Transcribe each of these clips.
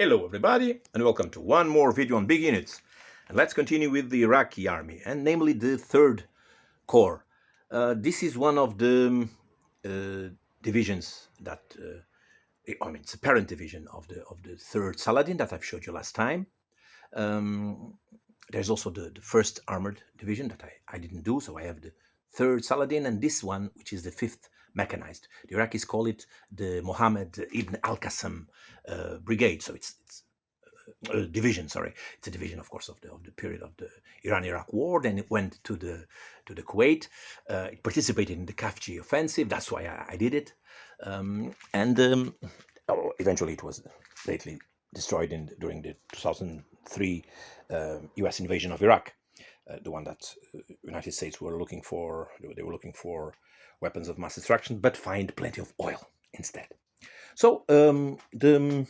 Hello everybody and welcome to one more video on big units. And let's continue with the Iraqi army, and namely the 3rd Corps. This is one of the divisions that, it's a parent division of the 3rd Saladin that I've showed you last time. There's also the 1st Armored Division that I didn't do, so I have the 3rd Saladin and this one, which is the 5th Mechanized. The Iraqis call it the Mohammed ibn Al-Kasim brigade, so it's division. Sorry, it's a division, of course, of the period of the Iran-Iraq War. Then it went to the Kuwait. It participated in the Khafji offensive. That's why I did it, eventually it was lately destroyed during the 2003 U.S. invasion of Iraq, the one that United States were looking for. They were looking for weapons of mass destruction, but find plenty of oil instead. So the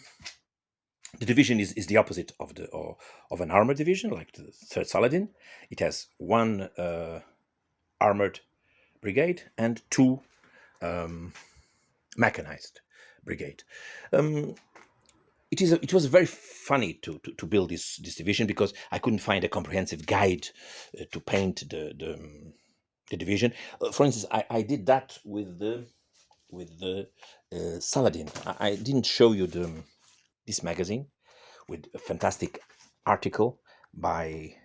division is the opposite of an armored division, like the 3rd Saladin. It has one armored brigade and 2 mechanized brigade. It was very funny to build this division, because I couldn't find a comprehensive guide to paint the division. For instance, I did that with the Saladin. I didn't show you this magazine with a fantastic article by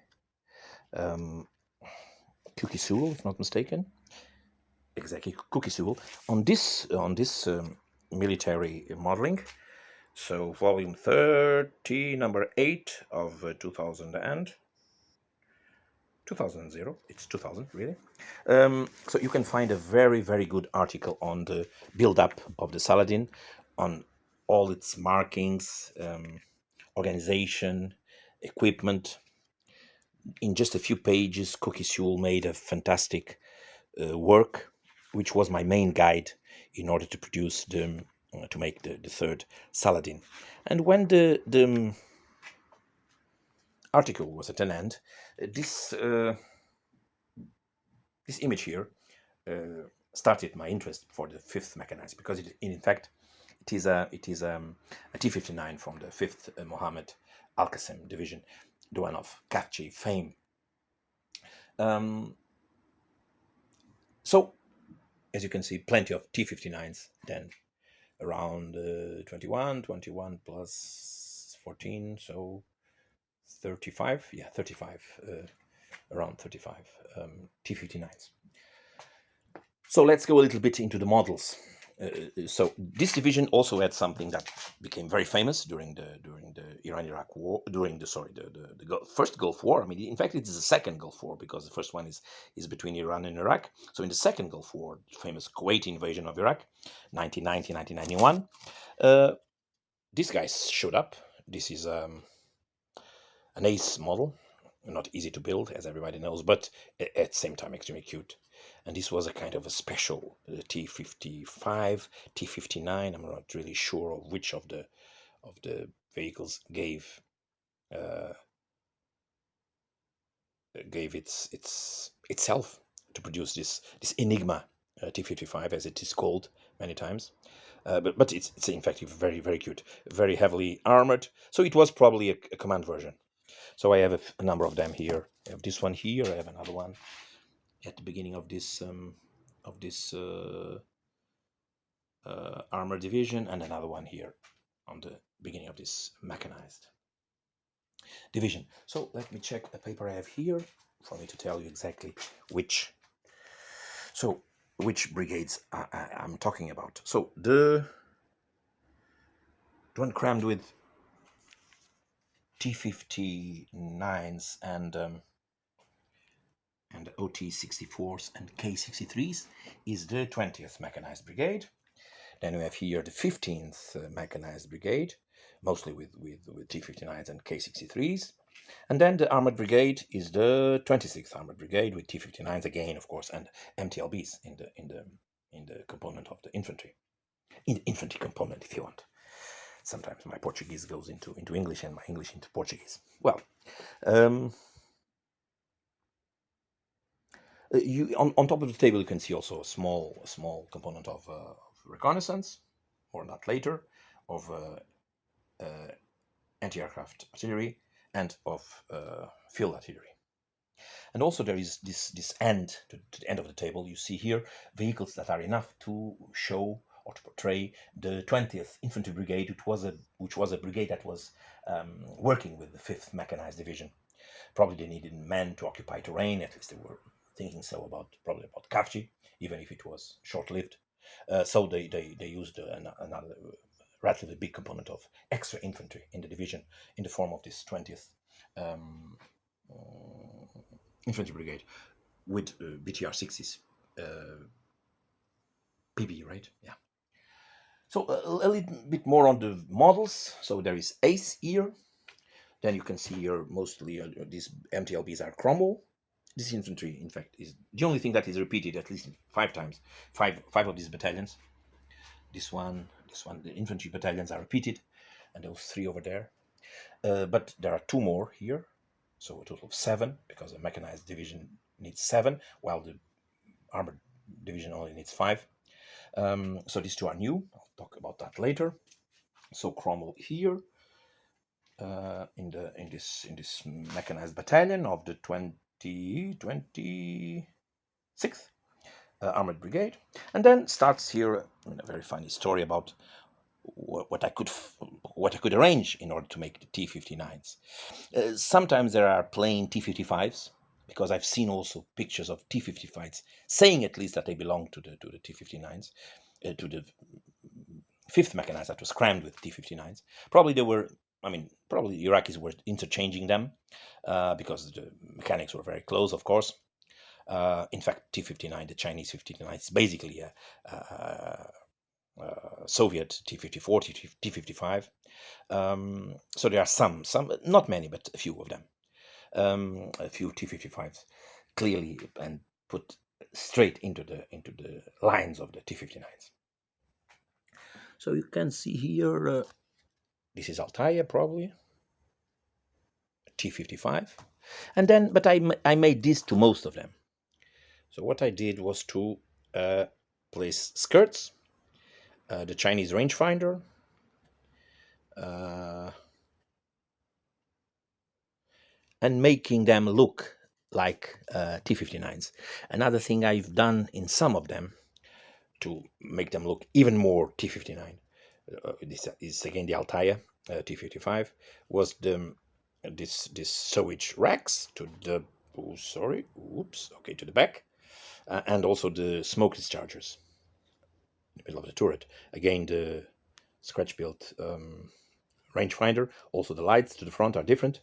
Cookie Sewell, if not mistaken. Exactly, Cookie Sewell on this military modeling. So volume 30, number 8 of 2000. It's 2000, really. So you can find a very, very good article on the build-up of the Saladin, on all its markings, organization, equipment. In just a few pages, Cookie Sewell made a fantastic work, which was my main guide in order to produce to make the 3rd Saladin. And when the article was at an end, this image here started my interest for the 5th Mechanized, because in fact it is a T-59 from the 5th Mohammed Al-Kasim division, the one of Khafji fame. So, as you can see, plenty of T-59s, then around 21 plus 14, so 35, yeah, 35, around 35 T-59s. So let's go a little bit into the models. So this division also had something that became very famous during the Iran-Iraq War, during the first Gulf War. I mean, in fact, it is the second Gulf War, because the first one is between Iran and Iraq. So in the second Gulf War, the famous Kuwait invasion of Iraq, 1990-1991, these guys showed up. This is an ace model, not easy to build, as everybody knows, but at the same time extremely cute. And this was a kind of a special T-55, T-59. I'm not really sure of which of the vehicles gave itself to produce this Enigma T-55, as it is called many times. But it's in fact very, very cute, very heavily armored. So it was probably a command version. So I have a number of them here. I have this one here. I have another one at the beginning of this armor division, and another one here on the beginning of this mechanized division. So let me check the paper I have here for me to tell you exactly which brigades I'm talking about. So the one crammed with T-59s and OT-64s and K-63s is the 20th Mechanized Brigade. Then we have here the 15th Mechanized Brigade, mostly with T-59s and K-63s. And then the Armored Brigade is the 26th Armored Brigade with T-59s again, of course, and MTLBs in the component of the infantry. In the infantry component, if you want. Sometimes my Portuguese goes into English and my English into Portuguese. Well, on top of the table you can see also a small component of reconnaissance, or not later, of anti-aircraft artillery and of field artillery. And also there is this end to the end of the table. You see here vehicles that are enough to show or to portray the 20th Infantry Brigade, which was a brigade that was working with the 5th Mechanized Division. Probably they needed men to occupy terrain. At least they were thinking so probably about Khafji, even if it was short-lived. So they used another relatively big component of extra infantry in the division in the form of this 20th Infantry Brigade with BTR 60s PB, right? Yeah. So a little bit more on the models. So there is ACE here. Then you can see here mostly these MTLBs are Cromwell. This infantry, in fact, is the only thing that is repeated at least 5 times. Five of these battalions. This one, the infantry battalions are repeated, and those 3 over there. But there are 2 more here, so a total of 7, because the mechanized division needs 7, while the armored division only needs 5. So these 2 are new. I'll talk about that later. So Cromwell here, in this mechanized battalion of the 26th Armored Brigade, and then starts here a very funny story about what I could arrange in order to make the T-59s. Sometimes there are plain T-55s, because I've seen also pictures of T-55s saying at least that they belong to the T-59s, to the 5th mechanized that was crammed with T-59s. Probably the Iraqis were interchanging them because the mechanics were very close, of course. In fact, T-59, the Chinese 59, is basically a Soviet T-54, T-55. So there are some, not many, but a few of them. A few T-55s clearly and put straight into the lines of the T-59s. So you can see here, this is Altair probably, T-55, and then, but I made this to most of them. So what I did was to place skirts, the Chinese rangefinder, and making them look like T-59s. Another thing I've done in some of them to make them look even more T-59, this is again the Altair T-55, was this sewage racks to the to the back, and also the smoke dischargers in the middle of the turret. Again, the scratch-built rangefinder. Also, the lights to the front are different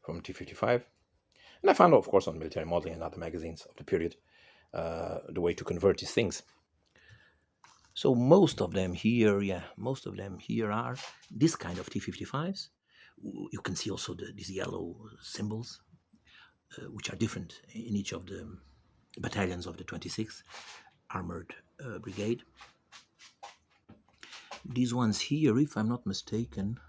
from T-55. And I found, of course, on Military Modeling and other magazines of the period, the way to convert these things. So most of them here are this kind of T-55s. You can see also these yellow symbols, which are different in each of the battalions of the 26th Armored Brigade. These ones here, if I'm not mistaken,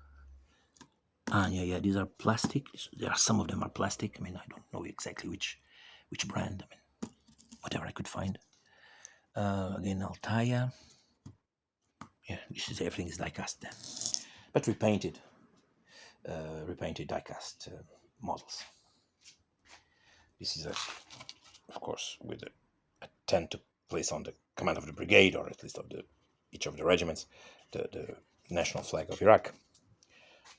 these are plastic. There are some of them are plastic. I mean, I don't know exactly which brand. I mean, whatever I could find. Again, Altair. Yeah, everything is die-cast then, but repainted die-cast models. This is of course, with I tend to place on the command of the brigade, or at least of each of the regiments, the national flag of Iraq,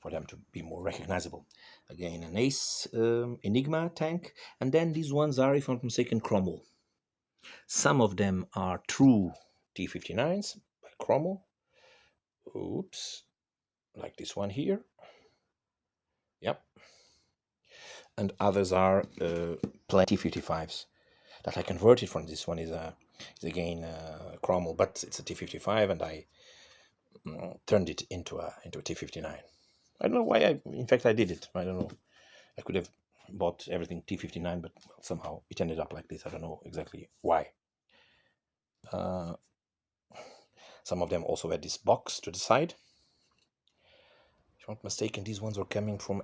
for them to be more recognizable. Again, an ACE Enigma tank, and then these ones are, if I'm not mistaken, Cromwell. Some of them are true T-59s by Cromwell. Oops, like this one here. Yep. And others are plain T-55s that I converted from. This one is again Cromwell, but it's a T-55, and I turned it into a T-59. I don't know why in fact I did it. I don't know. I could have bought everything T-59, but somehow it ended up like this. I don't know exactly why. Some of them also had this box to the side. If I'm not mistaken, these ones were coming from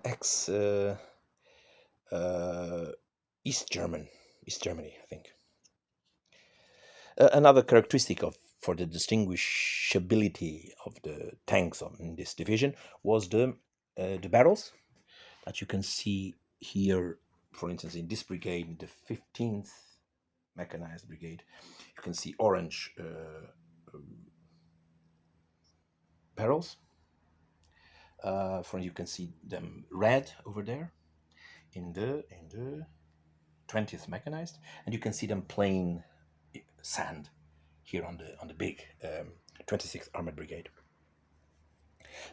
East Germany, I think. Another characteristic for the distinguishability of the tanks in this division was the the barrels that you can see here, for instance, in this brigade, in the 15th Mechanized Brigade, you can see orange barrels. You can see them red over there in the 20th Mechanized, and you can see them plain sand here on the big 26th Armored Brigade.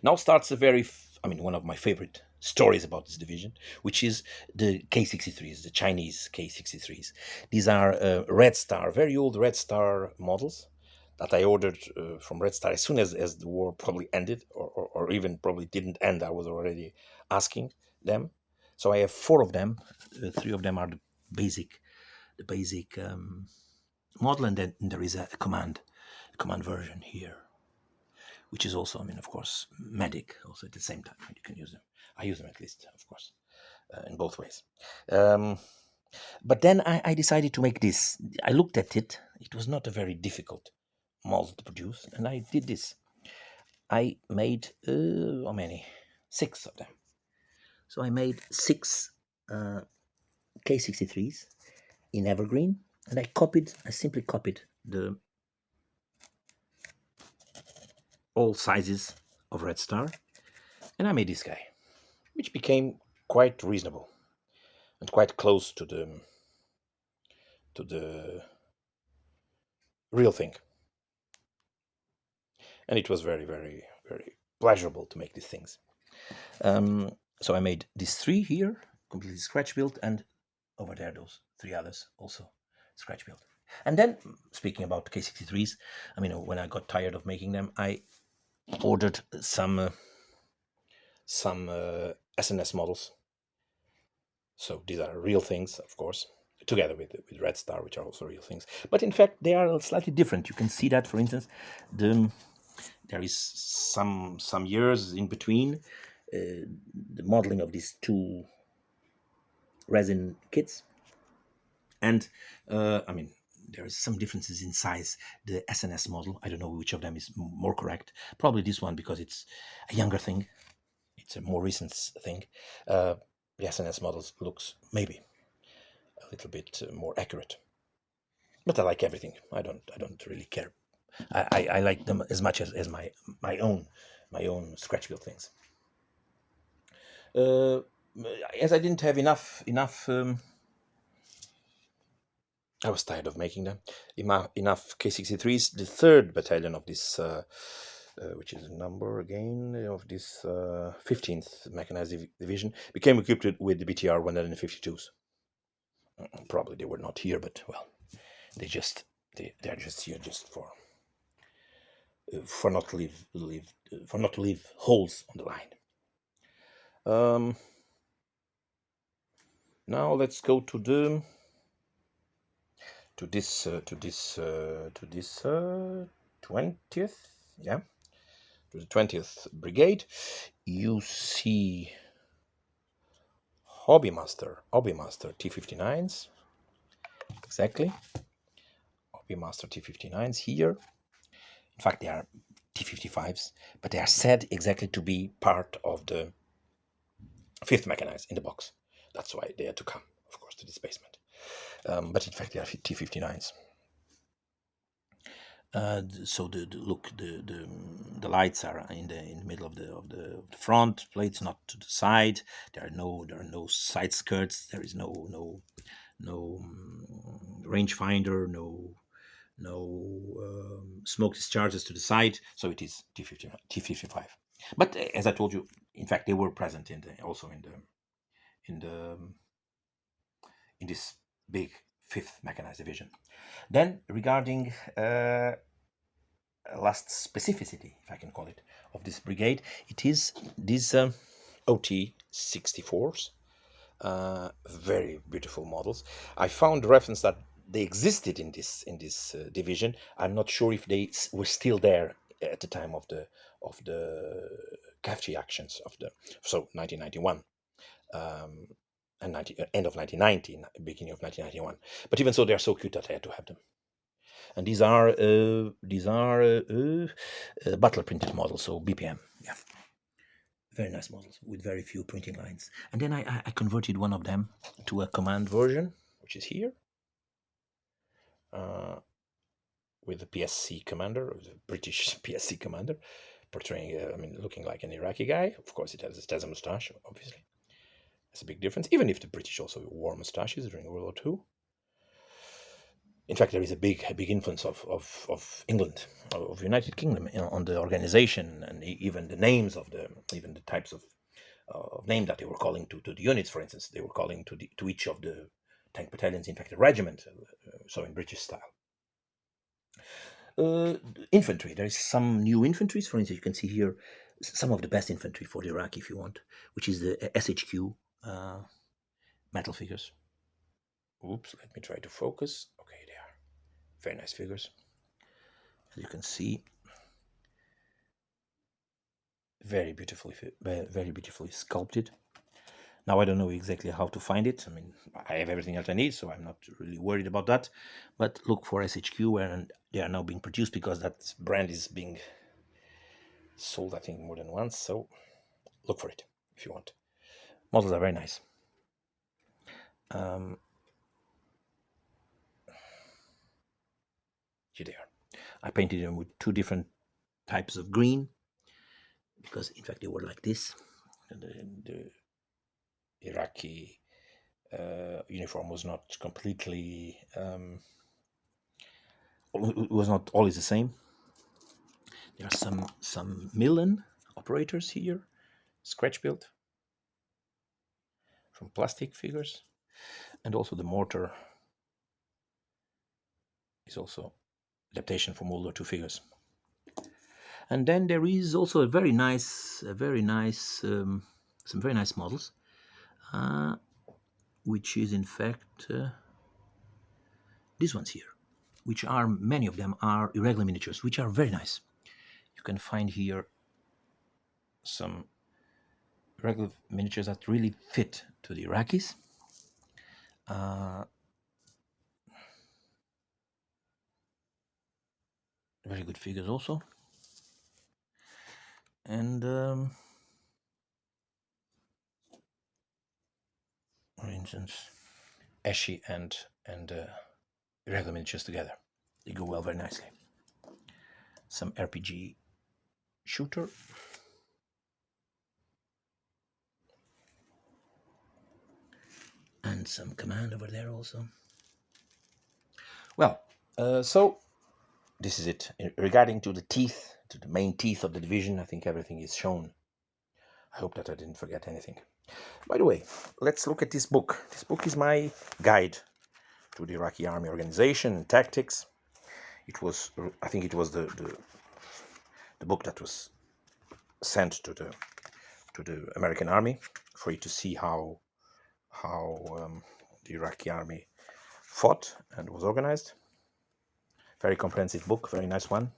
Now starts one of my favorite stories about this division, which is the K-63s, the Chinese K-63s. These are Red Star, very old Red Star models that I ordered from Red Star as soon as the war probably ended, or even probably didn't end. I was already asking them. So I have 4 of them. 3 of them are the basic model, and then there is a command version here, which is also, of course, medic also at the same time. You can use them. I use them at least, of course, in both ways. But then I decided to make this. I looked at it. It was not a very difficult model to produce, and I did this. I made, how many? 6 of them. So I made 6 K-63s in evergreen, and I simply copied all sizes of Red Star, and I made this guy, which became quite reasonable and quite close to the real thing. And it was very, very, very pleasurable to make these things. So I made these 3 here, completely scratch built, and over there those 3 others also scratch built. And then, speaking about K-63s, when I got tired of making them, I ordered some SNS models. So these are real things, of course, together with Red Star, which are also real things. But in fact, they are slightly different. You can see that, for instance, there is some years in between the modeling of these 2 resin kits, and there is some differences in size. The SNS model, I don't know which of them is more correct. Probably this one, because it's a younger thing. It's a more recent thing. The SNS models looks maybe a little bit more accurate, but I like everything. I don't really care. I like them as much as my own scratch build things. As I didn't have enough I was tired of making them. Enough K-63s. The 3rd battalion of this, which is the number again of this 15th Mechanized Division, became equipped with the BTR 152s. Probably they were not here, but well, they're just here just for not to leave holes on the line. Now let's go to this 20th, yeah, to the 20th Brigade. You see Hobbymaster T-59s, exactly. Hobbymaster T-59s here. In fact, they are T-55s, but they are said exactly to be part of the 5th Mechanized in the box. That's why they had to come, of course, to this basement. But in fact, they are T-59s. So the lights are in the middle of the front plates, not to the side. There are no side skirts. There is no rangefinder, no smoke discharges to the side. So it is T-55. But as I told you, in fact, they were present also in this big 5th Mechanized Division. Then regarding last specificity, if I can call it, of this brigade, it is these OT-64s, very beautiful models. I found reference that they existed in this division. I'm not sure if they were still there at the time of the Khafji actions of 1991. And end of 1990, beginning of 1991. But even so, they are so cute that I had to have them. And these are battle printed models, so BPM. Yeah, Very nice models with very few printing lines. And then I converted one of them to a command version, which is here, with the PSC commander, or the British PSC commander, portraying, looking like an Iraqi guy. Of course, it has a mustache, obviously. That's a big difference, even if the British also wore mustaches during World War II. In fact, there is a big influence of England, of United Kingdom, on the organization, and even the names of even the types of name that they were calling to the units. For instance, they were calling to each of the tank battalions, in fact, a regiment, so in British style. Infantry. There is some new infantries. For instance, you can see here some of the best infantry for the Iraq, if you want, which is the SHQ metal figures. Oops, let me try to focus. Okay, they are very nice figures. As you can see, very beautifully sculpted. Now I don't know exactly how to find it. I mean, I have everything else I need, so I'm not really worried about that. But look for SHQ, and they are now being produced because that brand is being sold, I think, more than once. So look for it if you want. Models are very nice. Here they are. I painted them with two different types of green because, in fact, they were like this. The Iraqi uniform was not completely, it was not always the same. There are some Millen operators here, scratch built from plastic figures, and also the mortar is also adaptation from World War II figures. And then there is also some very nice models, which is in fact these ones here, which are, many of them are irregular miniatures, which are very nice. You can find here some irregular miniatures that really fit to the Iraqis. Very good figures also. And for instance, Eshi and irregular miniatures together, they go well very nicely. Some RPG shooter, and some command over there also. Well, so this is it. Regarding to the teeth, to the main teeth of the division, I think everything is shown. I hope that I didn't forget anything. By the way, let's look at this book. This book is my guide to the Iraqi army organization and tactics. It was, I think it was the book that was sent to the American army for you to see how the Iraqi army fought and was organized. Very comprehensive book, very nice one.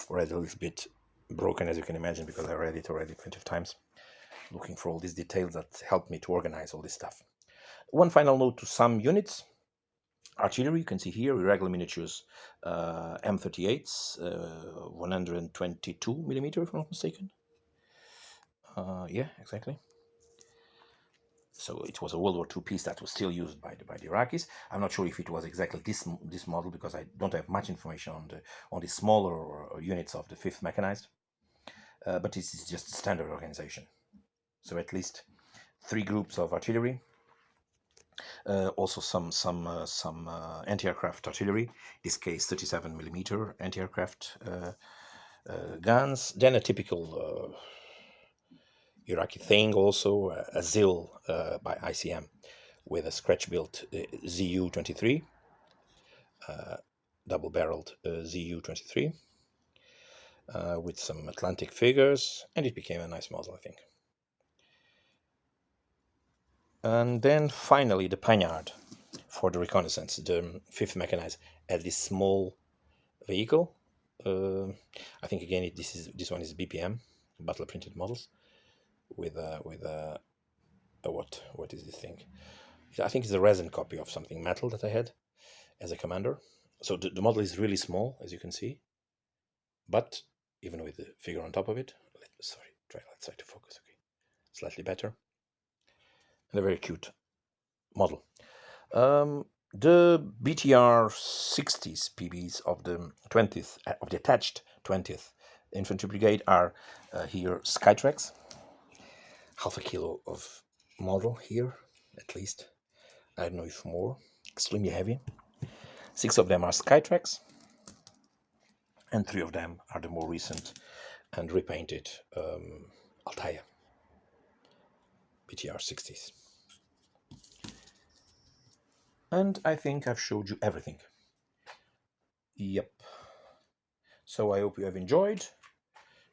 Already a little bit broken, as you can imagine, because I read it already plenty of times, looking for all these details that helped me to organize all this stuff. One final note to some units. Artillery, you can see here, irregular miniatures, M38s, 122 millimeter, if I'm not mistaken. Yeah, exactly. So it was a World War II piece that was still used by the Iraqis. I'm not sure if it was exactly this model, because I don't have much information on the smaller units of the 5th Mechanized. But this is just a standard organization. So at least 3 groups of artillery. Also some anti-aircraft artillery. In this case, 37 millimeter anti-aircraft guns. Then a typical Iraqi thing, also a ZIL by ICM with a scratch-built ZU-23, double-barreled ZU-23 with some Atlantic figures, and it became a nice model, I think. And then finally the Panyard for the reconnaissance. The 5th Mechanized had this small vehicle. I think again this one is BPM, battle printed models, with a what is this thing? I think it's a resin copy of something metal that I had as a commander. So the model is really small, as you can see, but even with the figure on top of it, let's try to focus. Okay, slightly better, and a very cute model. The BTR 60s PBs of the 20th, of the attached 20th Infantry Brigade are here Skytrax, half a kilo of model here, at least. I don't know if more, extremely heavy. 6 of them are Skytrax, and 3 of them are the more recent and repainted Altair BTR 60s. And I think I've showed you everything. Yep. So I hope you have enjoyed.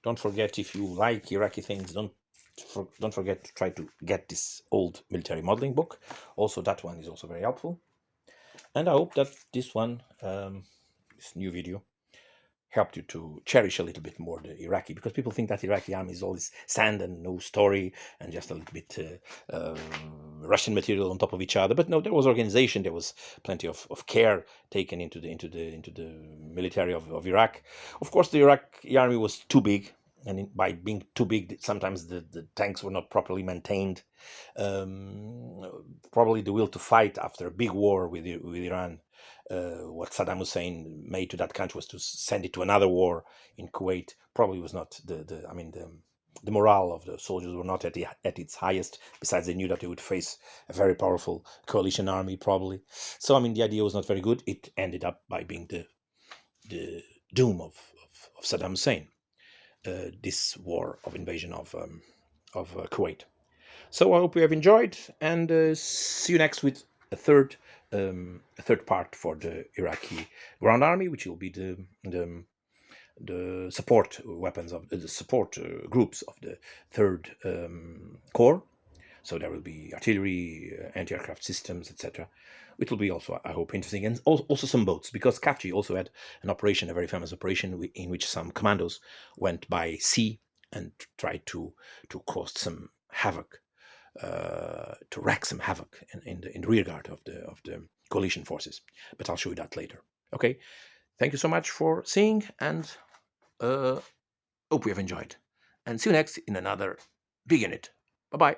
Don't forget, if you like Iraqi things, don't forget to try to get this old military modeling book. Also, that one is also very helpful. And I hope that this one, this new video, helped you to cherish a little bit more the Iraqi, because people think that Iraqi army is all this sand and no story and just a little bit Russian material on top of each other. But no, there was organization, there was plenty of care taken into the military of Iraq. Of course, the Iraqi army was too big, and by being too big, sometimes the tanks were not properly maintained. Probably the will to fight after a big war with Iran. What Saddam Hussein made to that country was to send it to another war in Kuwait. Probably was not the morale of the soldiers were not at its highest. Besides, they knew that they would face a very powerful coalition army, probably. So, I mean, the idea was not very good. It ended up by being the doom of Saddam Hussein, this war of invasion of Kuwait. So I hope you have enjoyed, and see you next with a third part for the Iraqi ground army, which will be the support weapons of the support groups of the third corps. So there will be artillery, anti-aircraft systems, etc. It will be also, I hope, interesting, and also some boats, because Khafji also had an operation, a very famous operation, in which some commandos went by sea and tried to cause some havoc, to wreak some havoc in the rearguard of the coalition forces. But I'll show you that later. Okay, thank you so much for seeing, and hope you have enjoyed. And see you next in another big unit. Bye-bye.